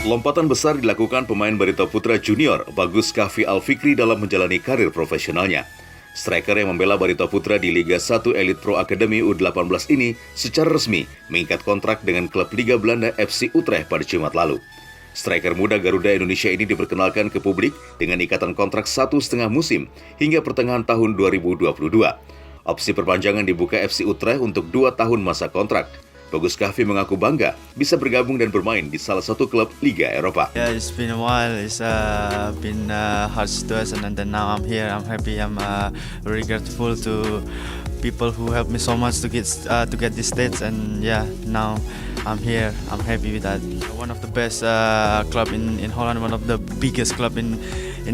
Lompatan besar dilakukan pemain Barito Putra Junior Bagus Kahfi Alfikri dalam menjalani karir profesionalnya. Striker yang membela Barito Putra di Liga 1 Elite Pro Academy U18 ini secara resmi mengikat kontrak dengan klub Liga Belanda FC Utrecht pada Jumat lalu. Striker muda Garuda Indonesia ini diperkenalkan ke publik dengan ikatan kontrak 1,5 musim hingga pertengahan tahun 2022. Opsi perpanjangan dibuka FC Utrecht untuk 2 tahun masa kontrak. Bagus Kahfi mengaku bangga bisa bergabung dan bermain di salah satu klub Liga Eropa. Yeah, it's been a while. It's been a hard situation, and then now I'm here. I'm happy. I'm very grateful to people who helped me so much to get this stage, and yeah, now I'm here. I'm happy with that. One of the best club in Holland, one of the biggest club in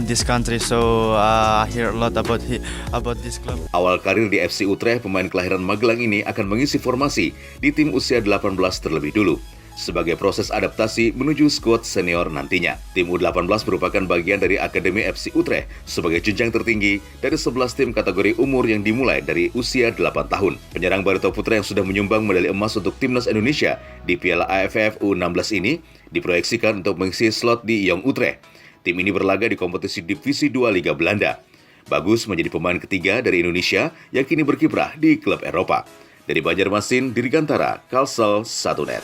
this country. So I hear a lot about this club. Awal karir di FC Utrecht, pemain kelahiran Magelang ini akan mengisi formasi di tim usia 18 terlebih dulu sebagai proses adaptasi menuju skuad senior nantinya. Tim U18 merupakan bagian dari Akademi FC Utrecht sebagai jenjang tertinggi dari 11 tim kategori umur yang dimulai dari usia 8 tahun. Penyerang Barito Putra yang sudah menyumbang medali emas untuk timnas Indonesia di Piala AFF U16 ini diproyeksikan untuk mengisi slot di Jong Utrecht. Tim ini berlaga di kompetisi Divisi 2 Liga Belanda. Bagus menjadi pemain ketiga dari Indonesia yang kini berkiprah di klub Eropa. Dari Banjarmasin, Dirgantara, Kalsel, 1net.